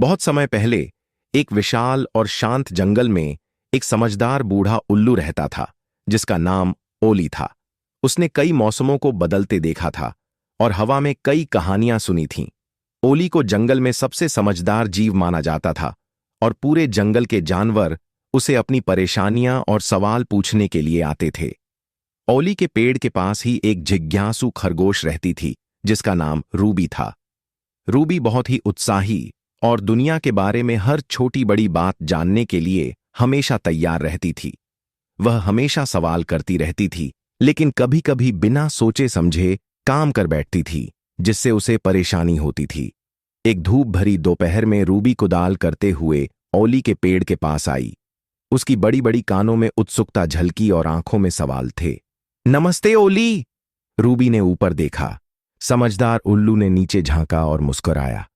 बहुत समय पहले एक विशाल और शांत जंगल में एक समझदार बूढ़ा उल्लू रहता था जिसका नाम ओली था। उसने कई मौसमों को बदलते देखा था और हवा में कई कहानियां सुनी थीं। ओली को जंगल में सबसे समझदार जीव माना जाता था और पूरे जंगल के जानवर उसे अपनी परेशानियां और सवाल पूछने के लिए आते थे। ओली के पेड़ के पास ही एक जिज्ञासु खरगोश रहती थी जिसका नाम रूबी था। रूबी बहुत ही उत्साही और दुनिया के बारे में हर छोटी बड़ी बात जानने के लिए हमेशा तैयार रहती थी। वह हमेशा सवाल करती रहती थी, लेकिन कभी कभी बिना सोचे समझे काम कर बैठती थी जिससे उसे परेशानी होती थी। एक धूप भरी दोपहर में रूबी कुदाल करते हुए ओली के पेड़ के पास आई। उसकी बड़ी बड़ी कानों में उत्सुकता झलकी और आंखों में सवाल थे। नमस्ते ओली। रूबी ने ऊपर देखा। समझदार उल्लू ने नीचे झांका और मुस्कुराया।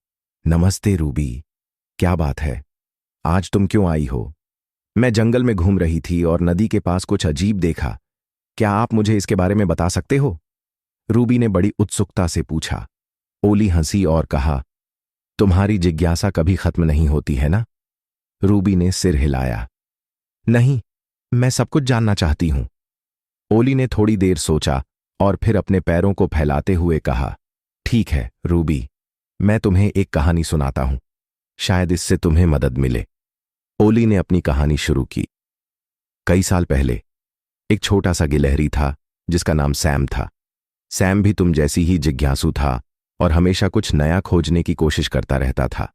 नमस्ते रूबी, क्या बात है, आज तुम क्यों आई हो? मैं जंगल में घूम रही थी और नदी के पास कुछ अजीब देखा। क्या आप मुझे इसके बारे में बता सकते हो? रूबी ने बड़ी उत्सुकता से पूछा। ओली हंसी और कहा, तुम्हारी जिज्ञासा कभी खत्म नहीं होती है ना? रूबी ने सिर हिलाया। नहीं, मैं सब कुछ जानना चाहती हूं। ओली ने थोड़ी देर सोचा और फिर अपने पैरों को फैलाते हुए कहा, ठीक है रूबी, मैं तुम्हें एक कहानी सुनाता हूं, शायद इससे तुम्हें मदद मिले। ओली ने अपनी कहानी शुरू की। कई साल पहले एक छोटा सा गिलहरी था जिसका नाम सैम था। सैम भी तुम जैसी ही जिज्ञासु था और हमेशा कुछ नया खोजने की कोशिश करता रहता था।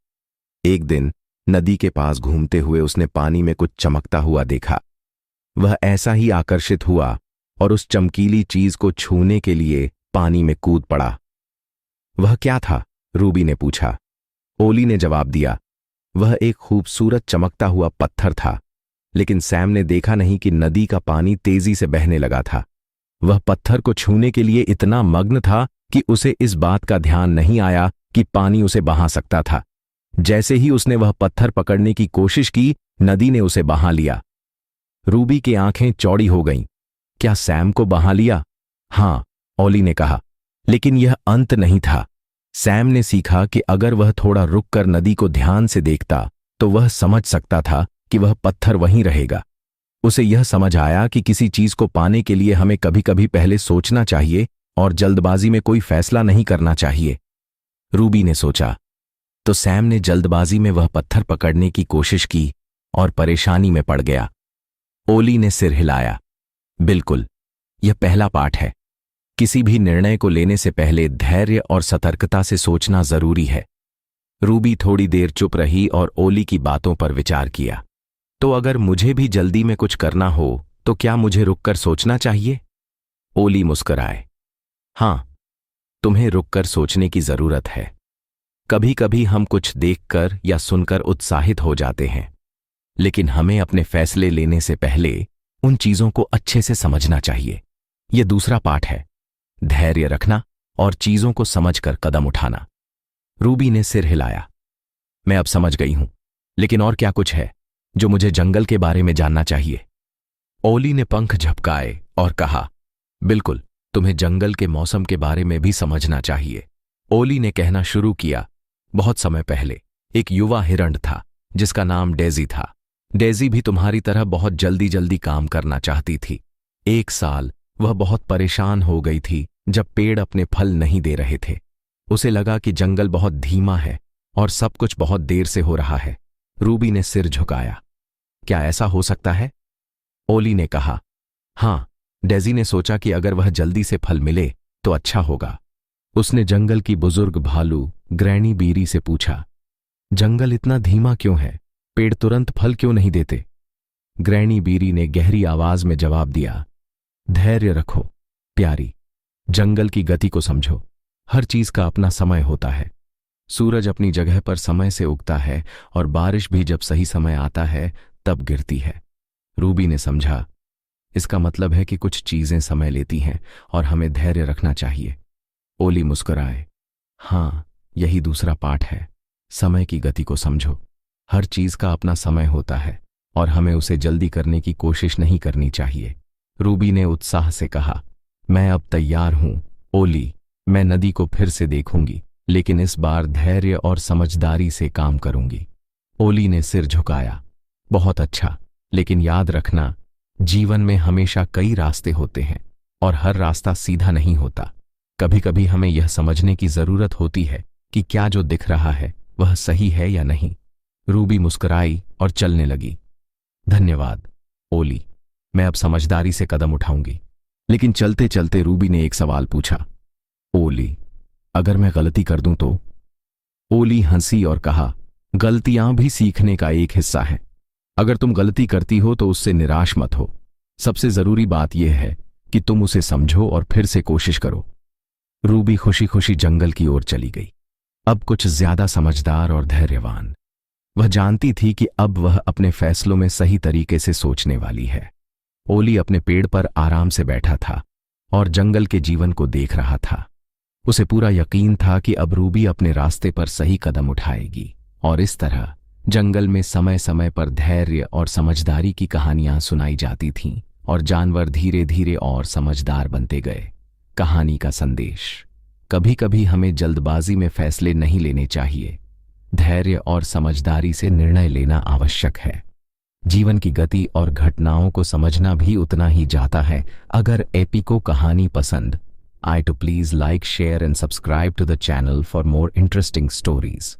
एक दिन नदी के पास घूमते हुए उसने पानी में कुछ चमकता हुआ देखा। वह ऐसा ही आकर्षित हुआ और उस चमकीली चीज को छूने के लिए पानी में कूद पड़ा। वह क्या था? रूबी ने पूछा। ओली ने जवाब दिया, वह एक खूबसूरत चमकता हुआ पत्थर था। लेकिन सैम ने देखा नहीं कि नदी का पानी तेजी से बहने लगा था। वह पत्थर को छूने के लिए इतना मग्न था कि उसे इस बात का ध्यान नहीं आया कि पानी उसे बहा सकता था। जैसे ही उसने वह पत्थर पकड़ने की कोशिश की, नदी ने उसे बहा लिया। रूबी की आंखें चौड़ी हो गईं। क्या सैम को बहा लिया? हां, ओली ने कहा। लेकिन यह अंत नहीं था। सैम ने सीखा कि अगर वह थोड़ा रुककर नदी को ध्यान से देखता तो वह समझ सकता था कि वह पत्थर वहीं रहेगा। उसे यह समझ आया कि किसी चीज को पाने के लिए हमें कभी कभी पहले सोचना चाहिए और जल्दबाजी में कोई फैसला नहीं करना चाहिए। रूबी ने सोचा। तो सैम ने जल्दबाजी में वह पत्थर पकड़ने की कोशिश की और परेशानी में पड़ गया। ओली ने सिर हिलाया। बिल्कुल, यह पहला पाठ है। किसी भी निर्णय को लेने से पहले धैर्य और सतर्कता से सोचना जरूरी है। रूबी थोड़ी देर चुप रही और ओली की बातों पर विचार किया। तो अगर मुझे भी जल्दी में कुछ करना हो तो क्या मुझे रुककर सोचना चाहिए? ओली मुस्कुराए। हां, तुम्हें रुककर सोचने की जरूरत है। कभी कभी हम कुछ देखकर या सुनकर उत्साहित हो जाते हैं, लेकिन हमें अपने फैसले लेने से पहले उन चीजों को अच्छे से समझना चाहिए। यह दूसरा पाठ है, धैर्य रखना और चीजों को समझकर कदम उठाना। रूबी ने सिर हिलाया। मैं अब समझ गई हूं, लेकिन और क्या कुछ है जो मुझे जंगल के बारे में जानना चाहिए? ओली ने पंख झपकाए और कहा, बिल्कुल, तुम्हें जंगल के मौसम के बारे में भी समझना चाहिए। ओली ने कहना शुरू किया। बहुत समय पहले एक युवा हिरण था जिसका नाम डेजी था। डेजी भी तुम्हारी तरह बहुत जल्दी जल्दी काम करना चाहती थी। एक साल वह बहुत परेशान हो गई थी जब पेड़ अपने फल नहीं दे रहे थे। उसे लगा कि जंगल बहुत धीमा है और सब कुछ बहुत देर से हो रहा है। रूबी ने सिर झुकाया। क्या ऐसा हो सकता है? ओली ने कहा। हां, डेजी ने सोचा कि अगर वह जल्दी से फल मिले तो अच्छा होगा। उसने जंगल की बुजुर्ग भालू ग्रैनी बीरी से पूछा, जंगल इतना धीमा क्यों है? पेड़ तुरंत फल क्यों नहीं देते? ग्रैनी बीरी ने गहरी आवाज में जवाब दिया, धैर्य रखो प्यारी, जंगल की गति को समझो। हर चीज का अपना समय होता है। सूरज अपनी जगह पर समय से उगता है और बारिश भी जब सही समय आता है तब गिरती है। रूबी ने समझा, इसका मतलब है कि कुछ चीजें समय लेती हैं और हमें धैर्य रखना चाहिए। ओली मुस्कुराए। हां, यही दूसरा पाठ है, समय की गति को समझो। हर चीज का अपना समय होता है और हमें उसे जल्दी करने की कोशिश नहीं करनी चाहिए। रूबी ने उत्साह से कहा, मैं अब तैयार हूं ओली, मैं नदी को फिर से देखूंगी लेकिन इस बार धैर्य और समझदारी से काम करूंगी। ओली ने सिर झुकाया। बहुत अच्छा, लेकिन याद रखना, जीवन में हमेशा कई रास्ते होते हैं और हर रास्ता सीधा नहीं होता। कभी कभी हमें यह समझने की जरूरत होती है कि क्या जो दिख रहा है वह सही है या नहीं। रूबी मुस्कुराई और चलने लगी। धन्यवाद ओली, मैं अब समझदारी से कदम उठाऊंगी। लेकिन चलते चलते रूबी ने एक सवाल पूछा। ओली, अगर मैं गलती कर दूं तो? ओली हंसी और कहा, गलतियां भी सीखने का एक हिस्सा हैं। अगर तुम गलती करती हो तो उससे निराश मत हो। सबसे जरूरी बात यह है कि तुम उसे समझो और फिर से कोशिश करो। रूबी खुशी खुशी जंगल की ओर चली गई, अब कुछ ज्यादा समझदार और धैर्यवान। वह जानती थी कि अब वह अपने फैसलों में सही तरीके से सोचने वाली है। ओली अपने पेड़ पर आराम से बैठा था और जंगल के जीवन को देख रहा था। उसे पूरा यकीन था कि अब रूबी अपने रास्ते पर सही कदम उठाएगी और इस तरह जंगल में समय समय पर धैर्य और समझदारी की कहानियां सुनाई जाती थीं और जानवर धीरे धीरे और समझदार बनते गए। कहानी का संदेश: कभी कभी हमें जल्दबाजी में फैसले नहीं लेने चाहिए। धैर्य और समझदारी से निर्णय लेना आवश्यक है। जीवन की गति और घटनाओं को समझना भी उतना ही जाता है। अगर एपिको कहानी पसंद आए तो please like, share and subscribe to the channel for more interesting stories.